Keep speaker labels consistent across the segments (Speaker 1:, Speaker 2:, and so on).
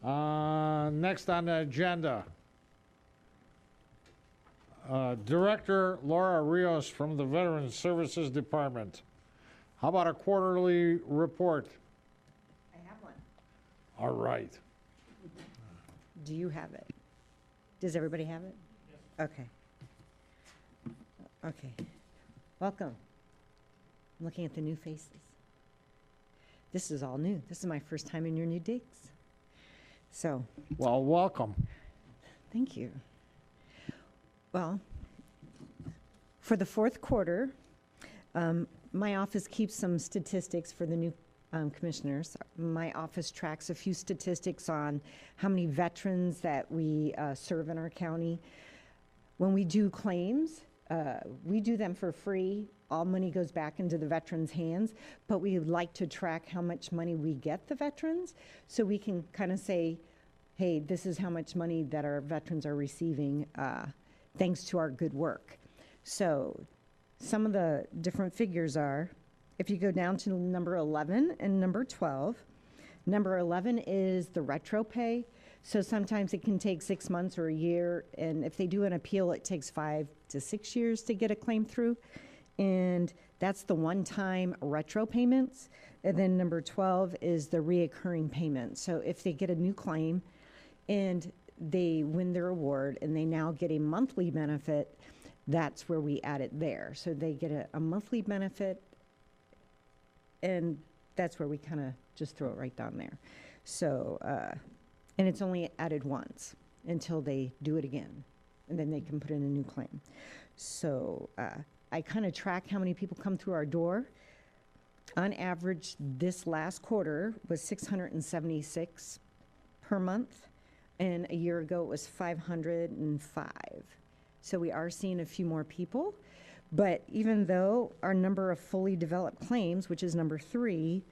Speaker 1: Next on the agenda, Director Laura Rios from the Veterans Services Department. How about a quarterly report?
Speaker 2: I have one.
Speaker 1: All right.
Speaker 2: Do you have it? Does everybody have it? Yes. Okay. Okay. Welcome. I'm looking at the new faces. This is all new. This is my first time in your new digs. So.
Speaker 1: Well, welcome.
Speaker 2: Thank you. Well, for the fourth quarter, my office keeps some statistics for the new commissioners. My office tracks a few statistics on how many veterans that we serve in our county. When we do claims, we do them for free. All money goes back into the veterans' hands, but we like to track how much money we get the veterans so we can kind of say, hey, this is how much money that our veterans are receiving thanks to our good work. So some of the different figures are, if you go down to number 11 and number 12, number 11 is the retro pay. So sometimes it can take 6 months or a year, and if they do an appeal, it takes 5 to 6 years to get a claim through. And that's the one-time retro payments. And then number 12 is the reoccurring payment. So if they get a new claim and they win their award and they now get a monthly benefit, that's where we add it there. So they get a monthly benefit, and that's where we kind of just throw it right down there. So, and it's only added once until they do it again, and then they can put in a new claim. So I kind of track how many people come through our door. On average, this last quarter was 676 per month, and a year ago it was 505. So we are seeing a few more people, but even though our number of fully developed claims, which is number 3,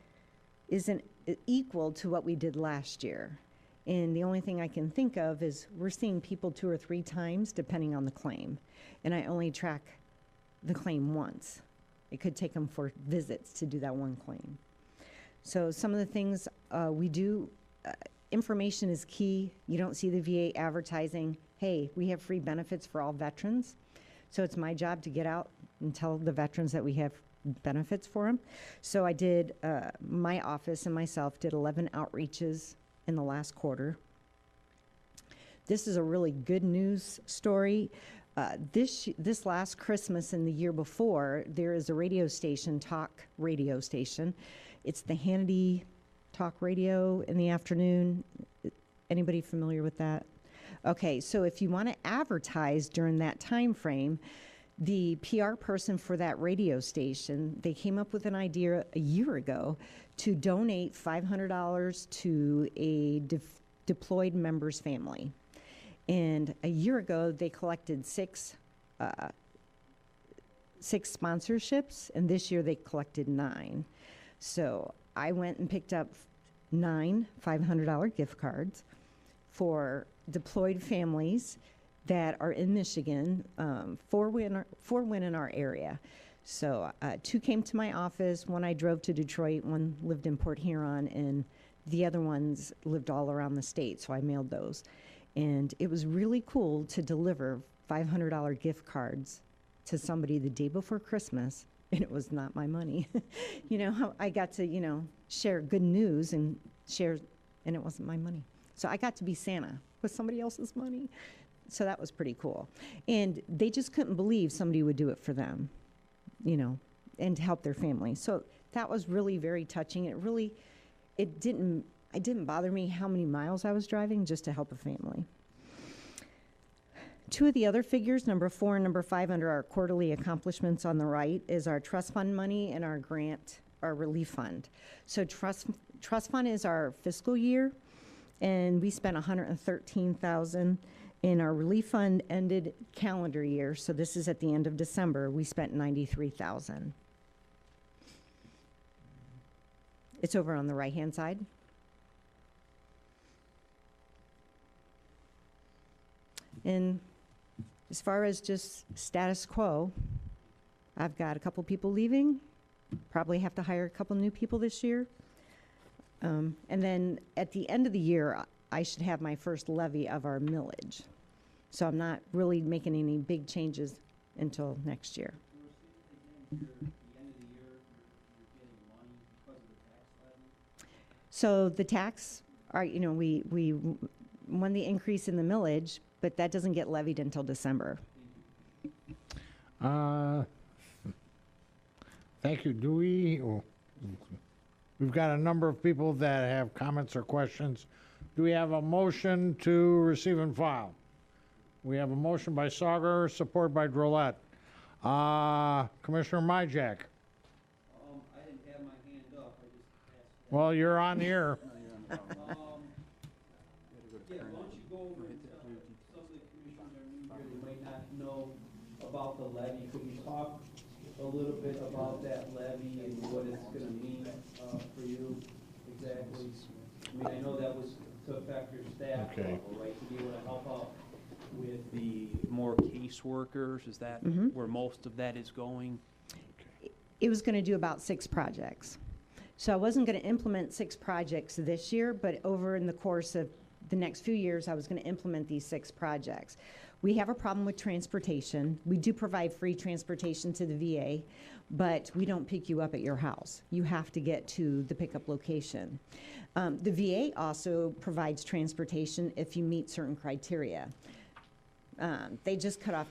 Speaker 2: isn't equal to what we did last year. And the only thing I can think of is we're seeing people 2 or 3 times depending on the claim. And I only track the claim once. It could take them 4 visits to do that one claim. So some of the things we do, information is key. You don't see the VA advertising, hey, we have free benefits for all veterans. So it's my job to get out and tell the veterans that we have benefits for them. So I did, my office and myself did 11 outreaches in the last quarter. This is a really good news story. This last Christmas and the year before, there is a radio station, talk radio station. It's the Hannity Talk Radio in the afternoon. Anybody familiar with that? Okay, so if you want to advertise during that time frame, the PR person for that radio station, they came up with an idea a year ago to donate $500 to a deployed member's family. And a year ago, they collected 6 sponsorships, and this year they collected 9. So I went and picked up 9 $500 gift cards for deployed families that are in Michigan, 4 went in our area. So 2 came to my office, 1 I drove to Detroit, 1 lived in Port Huron, and the other ones lived all around the state, so I mailed those. And it was really cool to deliver $500 gift cards to somebody the day before Christmas, and it was not my money. You know, how I got to, you know, share good news and share, and it wasn't my money. So I got to be Santa with somebody else's money. So that was pretty cool. And they just couldn't believe somebody would do it for them, you know, and to help their family. So that was really very touching. It didn't bother me how many miles I was driving just to help a family. 2 of the other figures, number 4 and number 5 under our quarterly accomplishments on the right, is our trust fund money and our grant, our relief fund. So trust fund is our fiscal year, and we spent $113,000. In our relief fund ended calendar year, so this is at the end of December, we spent $93,000. It's over on the right-hand side. And as far as just status quo, I've got a couple people leaving, probably have to hire a couple new people this year. And then at the end of the year, I should have my first levy of our millage. So I'm not really making any big changes until next year. So the tax, we won the increase in the millage, but that doesn't get levied until December.
Speaker 1: Thank you. We've got a number of people that have comments or questions. Do we have a motion to receive and file? We have a motion by Sauger, supported by Drollet. Commissioner Myjack.
Speaker 3: I didn't have my hand up, I just asked.
Speaker 1: Well, you're on the air.
Speaker 3: Yeah, why don't you go over and tell some of the commissioners are new here, they might not know about the levy. Could you talk a little bit about that levy and what it's gonna mean, for you exactly? I mean, I know that was to affect your staff
Speaker 1: Okay.
Speaker 3: level, right, to be able to help out with the
Speaker 4: More caseworkers, is that where most of that is going?
Speaker 2: It was going to do about 6 projects. So I wasn't going to implement 6 projects this year, but over in the course of the next few years, I was going to implement these 6 projects. We have a problem with transportation. We do provide free transportation to the VA, but we don't pick you up at your house. You have to get to the pickup location. The VA also provides transportation if you meet certain criteria. They just cut off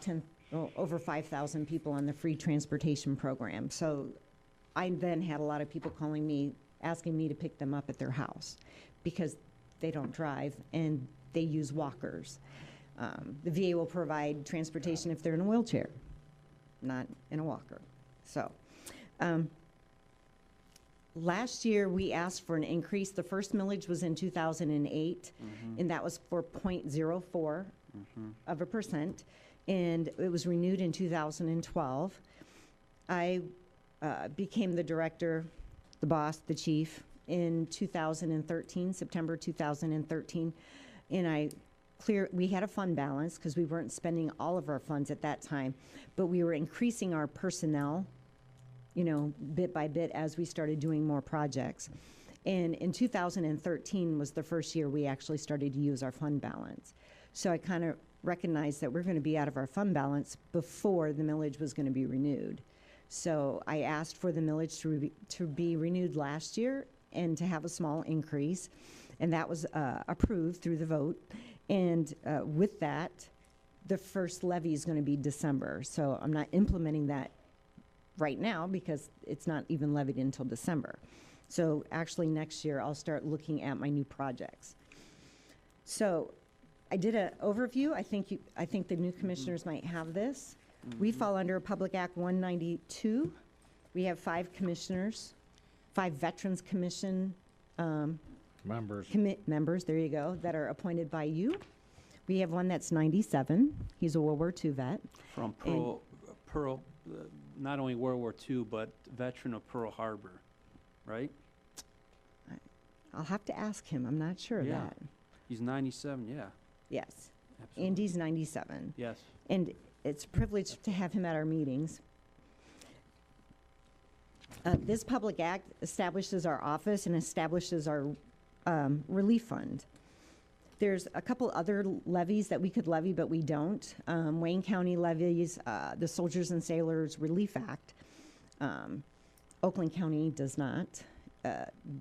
Speaker 2: over 5,000 people on the free transportation program. So I then had a lot of people calling me, asking me to pick them up at their house because they don't drive and they use walkers. The VA will provide transportation if they're in a wheelchair, not in a walker. So last year we asked for an increase. The first millage was in 2008, and that was for 0.04 of a percent, and it was renewed in 2012. I became the director, the boss, the chief in 2013, September 2013, and we had a fund balance because we weren't spending all of our funds at that time, but we were increasing our personnel, bit by bit as we started doing more projects. And in 2013 was the first year we actually started to use our fund balance. So I kind of recognized that we're going to be out of our fund balance before the millage was going to be renewed. So I asked for the millage to be renewed last year and to have a small increase, and that was approved through the vote. And with that, the first levy is going to be December. So I'm not implementing that right now because it's not even levied until December. So actually next year I'll start looking at my new projects. So I did an overview. I think the new commissioners might have this. We fall under Public Act 192. We have 5 commissioners, 5 Veterans Commission members, there you go, that are appointed by you. We have one that's 97. He's a World War II vet.
Speaker 4: From Pearl, not only World War II, but veteran of Pearl Harbor, right?
Speaker 2: I'll have to ask him. I'm not sure of
Speaker 4: Yeah.
Speaker 2: that.
Speaker 4: He's 97, yeah.
Speaker 2: Yes.
Speaker 4: Absolutely.
Speaker 2: Andy's 97.
Speaker 4: Yes.
Speaker 2: And it's a privilege to have him at our meetings. This public act establishes our office and establishes our relief fund. There's a couple other levies that we could levy, but we don't. Wayne County levies the Soldiers and Sailors Relief Act. Oakland County does not.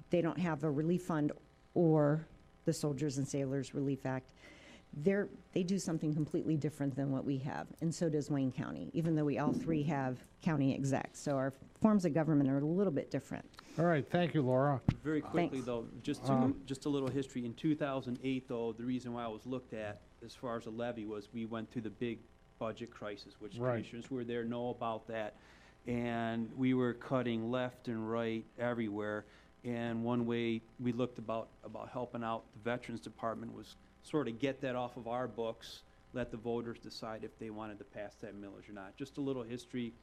Speaker 2: They don't have a relief fund or the Soldiers and Sailors Relief Act. They do something completely different than what we have, and so does Wayne County, even though we all 3 have county execs. So our forms of government are a little bit different.
Speaker 1: All right, thank you, Laura.
Speaker 4: Very quickly,
Speaker 2: Thanks.
Speaker 4: though, just a little history. In 2008, though, the reason why I was looked at as far as a levy was we went through the big budget crisis, which
Speaker 1: Right.
Speaker 4: commissioners who were there know about that. And we were cutting left and right everywhere. And one way we looked about helping out the Veterans Department was sort of get that off of our books, let the voters decide if they wanted to pass that millage or not. Just a little history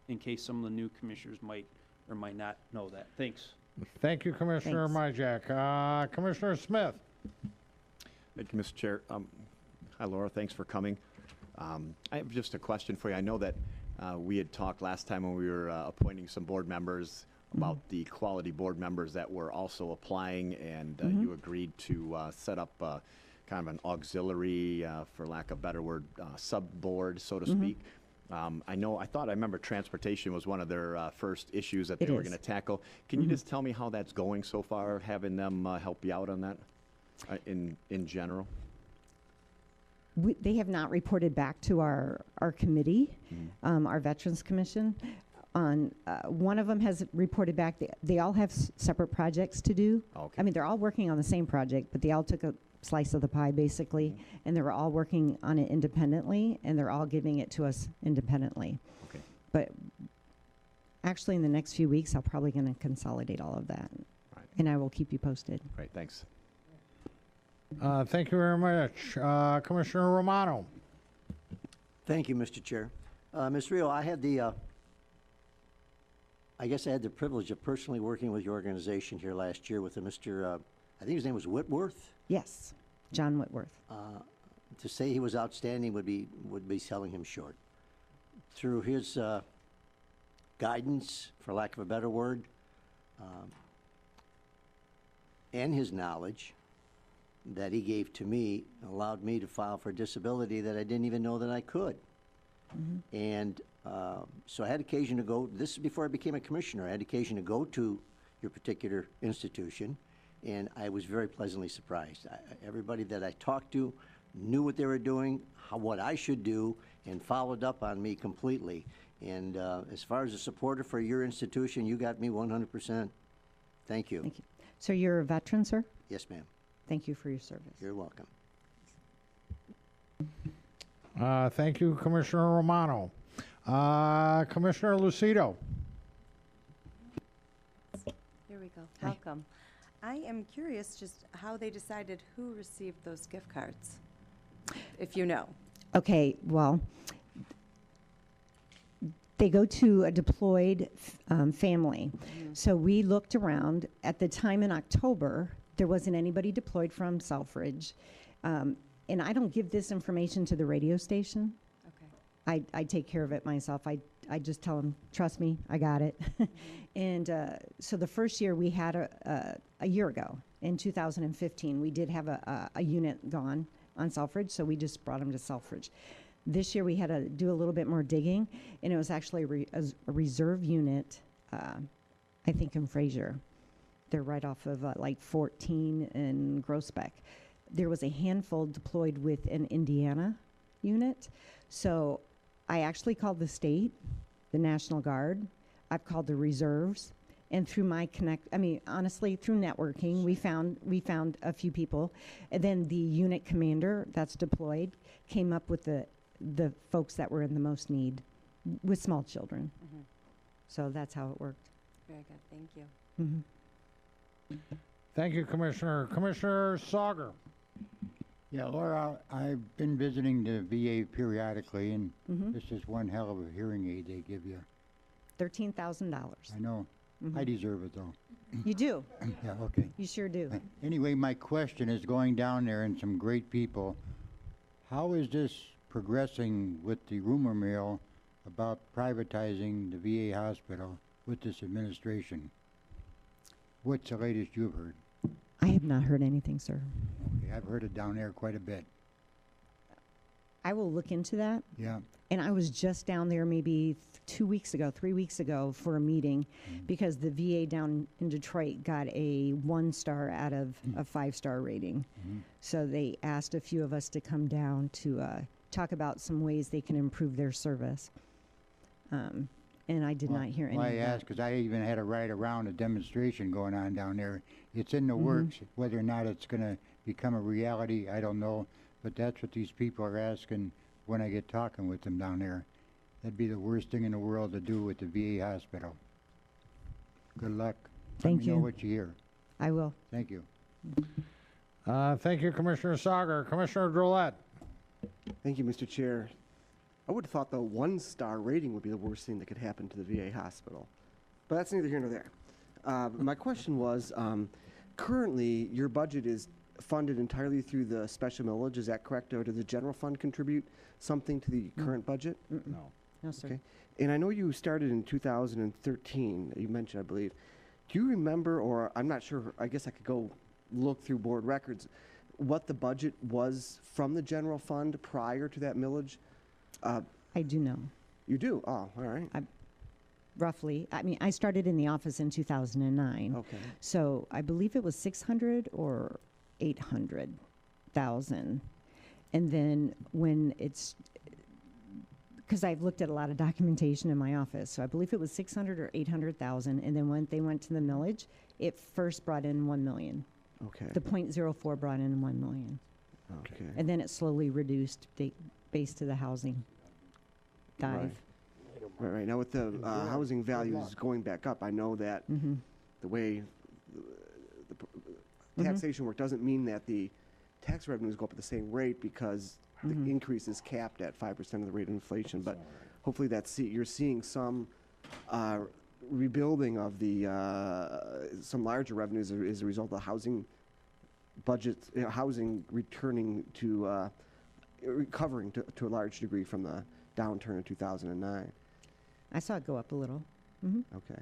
Speaker 4: in case some of the new commissioners might or might not know that. Thanks.
Speaker 1: Thank you, Commissioner Myjack. Commissioner Smith.
Speaker 5: Thank you, Mr. Chair. Hi, Laura. Thanks for coming. I have just a question for you. I know that we had talked last time when we were appointing some board members about the quality board members that were also applying, and you agreed to set up kind of an auxiliary, for lack of a better word, sub-board, so to speak. I thought I remember transportation was one of their first issues that they were going to tackle. Can you just tell me how that's going so far, having them help you out on that in general?
Speaker 2: They have not reported back to our committee, our Veterans Commission. One of them has reported back. They all have separate projects to do.
Speaker 5: Okay.
Speaker 2: I mean, they're all working on the same project, but they all took a slice of the pie, basically, and they were all working on it independently, and they're all giving it to us independently.
Speaker 5: Okay.
Speaker 2: But actually, in the next few weeks, I'm probably going to consolidate all of that,
Speaker 5: Right.
Speaker 2: and I will keep you posted.
Speaker 5: Great, thanks.
Speaker 1: Thank you very much. Commissioner Romano.
Speaker 6: Thank you, Mr. Chair. Ms. Rio, I had the privilege of personally working with your organization here last year with a Mr., I think his name was Whitworth.
Speaker 2: Yes, John Whitworth.
Speaker 6: To say he was outstanding would be selling him short. Through his guidance, for lack of a better word, and his knowledge that he gave to me, allowed me to file for disability that I didn't even know that I could. And so I had occasion to go, this is before I became a commissioner, I had occasion to go to your particular institution, and I was very pleasantly surprised. Everybody that I talked to knew what they were doing, what I should do, and followed up on me completely. And as far as a supporter for your institution, you got me 100%. Thank you.
Speaker 2: Thank you. So you're a veteran, sir?
Speaker 6: Yes, ma'am.
Speaker 2: Thank you for your service.
Speaker 6: You're welcome.
Speaker 1: Thank you, Commissioner Romano. Commissioner Lucido.
Speaker 7: Here we go.
Speaker 2: Hi.
Speaker 7: Welcome. I am curious just how they decided who received those gift cards, if you know.
Speaker 2: Okay, well, they go to a deployed family. So we looked around. At the time in October, there wasn't anybody deployed from Selfridge. And I don't give this information to the radio station.
Speaker 7: Okay.
Speaker 2: I take care of it myself. I just tell them, trust me, I got it. And so the first year we had a year ago, in 2015, we did have a unit gone on Selfridge, so we just brought them to Selfridge. This year we had to do a little bit more digging, and it was actually a reserve unit, I think in Fraser. They're right off of like 14 and Groesbeck. There was a handful deployed with an Indiana unit. So I actually called the state, the National Guard. I've called the reserves. And through my honestly, through networking, we found a few people. And then the unit commander that's deployed came up with the folks that were in the most need with small children. So that's how it worked.
Speaker 7: Very good. Thank you.
Speaker 1: Thank you, Commissioner. Commissioner Sauger.
Speaker 8: Yeah, Laura, I've been visiting the VA periodically, and this is one hell of a hearing aid they give you.
Speaker 2: $13,000.
Speaker 8: I know. I deserve it, though.
Speaker 2: You do.
Speaker 8: Yeah, okay.
Speaker 2: You sure do.
Speaker 8: Anyway, my question is going down there and some great people. How is this progressing with the rumor mill about privatizing the VA hospital with this administration? What's the latest you've heard?
Speaker 2: I have not heard anything, sir.
Speaker 8: Okay, I've heard it down there quite a bit.
Speaker 2: I will look into that.
Speaker 8: Yeah.
Speaker 2: And I was just down there maybe 3 weeks ago for a meeting because the VA down in Detroit got a 1-star out of a 5-star rating. So they asked a few of us to come down to talk about some ways they can improve their service. And I did not hear any
Speaker 8: Well,
Speaker 2: of
Speaker 8: I
Speaker 2: that.
Speaker 8: asked because I even had a ride around a demonstration going on down there. It's in the works. Whether or not it's going to become a reality, I don't know. But that's what these people are asking when I get talking with them down there. That'd be the worst thing in the world to do with the VA hospital. Good luck.
Speaker 2: Thank
Speaker 8: Let me know
Speaker 2: you.
Speaker 8: what you hear.
Speaker 2: I will.
Speaker 8: Thank you.
Speaker 1: Thank you, Commissioner Sauger. Commissioner Drollet.
Speaker 9: Thank you, Mr. Chair. I would have thought the 1-star rating would be the worst thing that could happen to the VA hospital. But that's neither here nor there. My question was, currently your budget is funded entirely through the special millage, is that correct? Or does the general fund contribute something to the current budget?
Speaker 1: No.
Speaker 2: No, sir.
Speaker 9: Okay. And I know you started in 2013, you mentioned, I believe. Do you remember, or I'm not sure, I guess I could go look through board records, what the budget was from the general fund prior to that millage?
Speaker 2: I do know,
Speaker 9: You do? Oh, all right.
Speaker 2: roughly. I mean, I started in the office in 2009.
Speaker 9: Okay.
Speaker 2: So I believe it was 600 or 800,000. And then when it's, because I've looked at a lot of documentation in my office, so I believe it was 600 or 800,000. And then when they went to the millage, it first brought in 1 million.
Speaker 9: Okay.
Speaker 2: The .04 brought in 1 million.
Speaker 9: Okay.
Speaker 2: And then it slowly reduced based to the housing dive.
Speaker 9: Right. Now with the housing values going back up, I know that
Speaker 2: Mm-hmm.
Speaker 9: the way the taxation work doesn't mean that the tax revenues go up at the same rate because the increase is capped at 5% of the rate of inflation. But hopefully you're seeing some rebuilding of the some larger revenues as a result of housing budgets, housing returning to recovering to a large degree from the downturn in 2009.
Speaker 2: I saw it go up a little.
Speaker 9: Okay,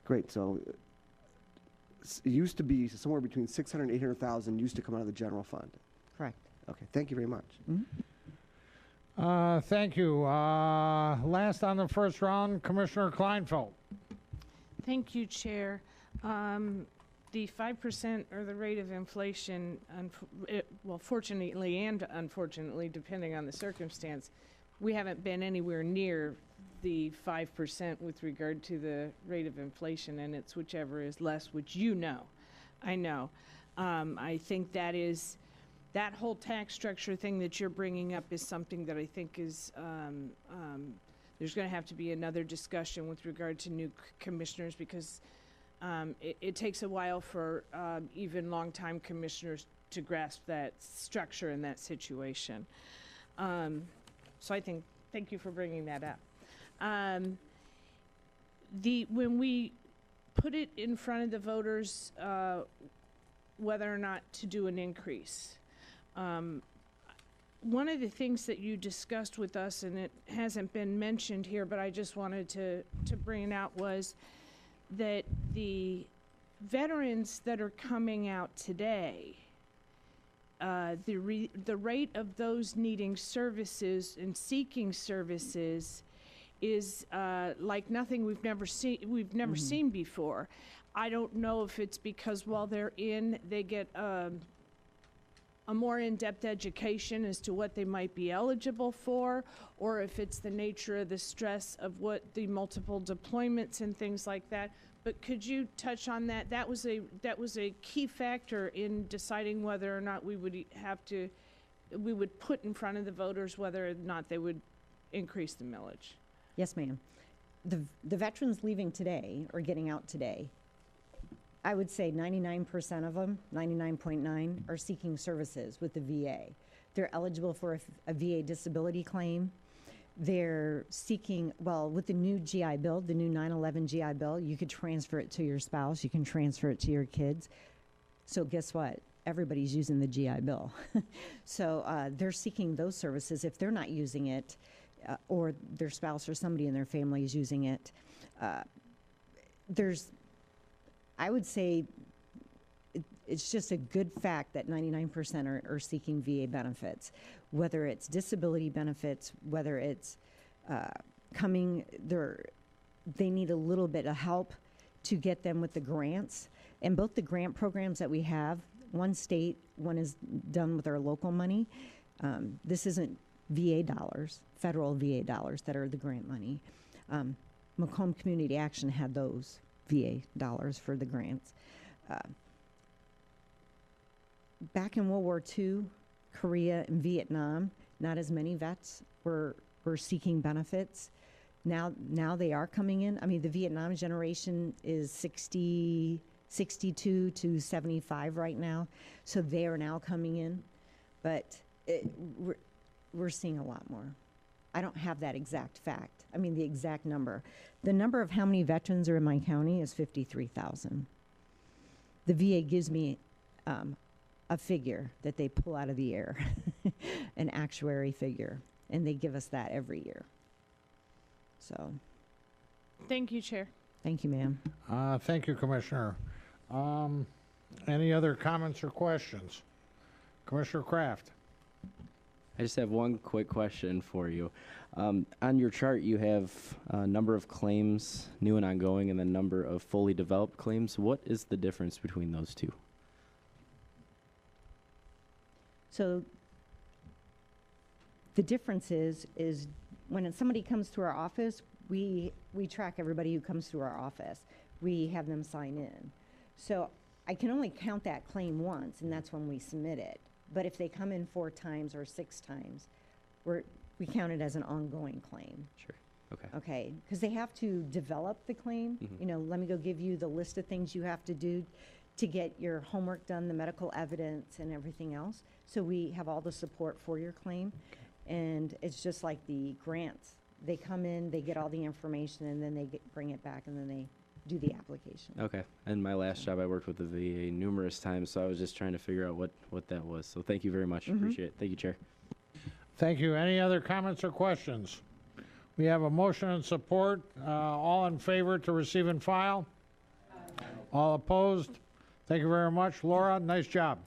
Speaker 9: great. So it used to be somewhere between 600 and 800,000 used to come out of the general fund.
Speaker 2: Correct.
Speaker 9: Okay, thank you very much.
Speaker 1: Thank you. Last on the first round, Commissioner Kleinfeld.
Speaker 10: Thank you, Chair. The 5% or the rate of inflation, well, fortunately and unfortunately, depending on the circumstance, we haven't been anywhere near the 5% with regard to the rate of inflation, and it's whichever is less, which you know. I know. I think that whole tax structure thing that you're bringing up is something that I think is, there's going to have to be another discussion with regard to new commissioners because it takes a while for even longtime commissioners to grasp that structure and that situation. So thank you for bringing that up. When we put it in front of the voters, whether or not to do an increase, one of the things that you discussed with us, and it hasn't been mentioned here, but I just wanted to bring it out, was that the veterans that are coming out today, the rate of those needing services and seeking services is like nothing we've never seen before. I don't know if it's because while they're in, they get a more in-depth education as to what they might be eligible for, or if it's the nature of the stress of what the multiple deployments and things like that. But could you touch on that? That was a key factor in deciding whether or not we would put in front of the voters whether or not they would increase the millage.
Speaker 2: Yes, ma'am. The veterans leaving today or getting out today, I would say 99% of them, 99.9, are seeking services with the VA. They're eligible for a VA disability claim. They're seeking, well, with the new GI Bill, the new 9/11 GI Bill, you could transfer it to your spouse, you can transfer it to your kids. So guess what? Everybody's using the GI Bill. So they're seeking those services. If they're not using it, or their spouse or somebody in their family is using it, I would say it's just a good fact that 99% are seeking VA benefits, whether it's disability benefits, whether it's they need a little bit of help to get them with the grants. And both the grant programs that we have, one state, one is done with our local money. This isn't VA dollars, federal VA dollars that are the grant money. Macomb Community Action had those VA dollars for the grants. Back in World War II, Korea and Vietnam, not as many vets were seeking benefits. Now they are coming in. I mean, the Vietnam generation is 62 to 75 right now, so they are now coming in. But we're seeing a lot more. I don't have that exact fact. I mean, the exact number. The number of how many veterans are in my county is 53,000. The VA gives me a figure that they pull out of the air, an actuary figure, and they give us that every year. So,
Speaker 10: Thank you, Chair.
Speaker 2: thank you, ma'am.
Speaker 1: Thank you, Commissioner. Any other comments or questions? Commissioner Kraft?
Speaker 11: I just have one quick question for you. On your chart, you have a number of claims, new and ongoing, and the number of fully developed claims. What is the difference between those two?
Speaker 2: So the difference is when somebody comes to our office, we track everybody who comes through our office. We have them sign in. So I can only count that claim once, and that's when we submit it. But if they come in 4 times or 6 times, we count it as an ongoing claim.
Speaker 11: Sure. Okay.
Speaker 2: Okay, because they have to develop the claim. You know, let me go give you the list of things you have to do to get your homework done, the medical evidence and everything else. So we have all the support for your claim. And it's just like the grants. They come in, they get all the information, and then they bring it back, and then they do the application.
Speaker 11: Okay. And my last job, I worked with the VA numerous times, so I was just trying to figure out what that was. So thank you very much. Appreciate it. Thank you, Chair.
Speaker 1: Thank you. Any other comments or questions? We have a motion and support. All in favor to receive and file? All opposed? Thank you very much. Laura, nice job.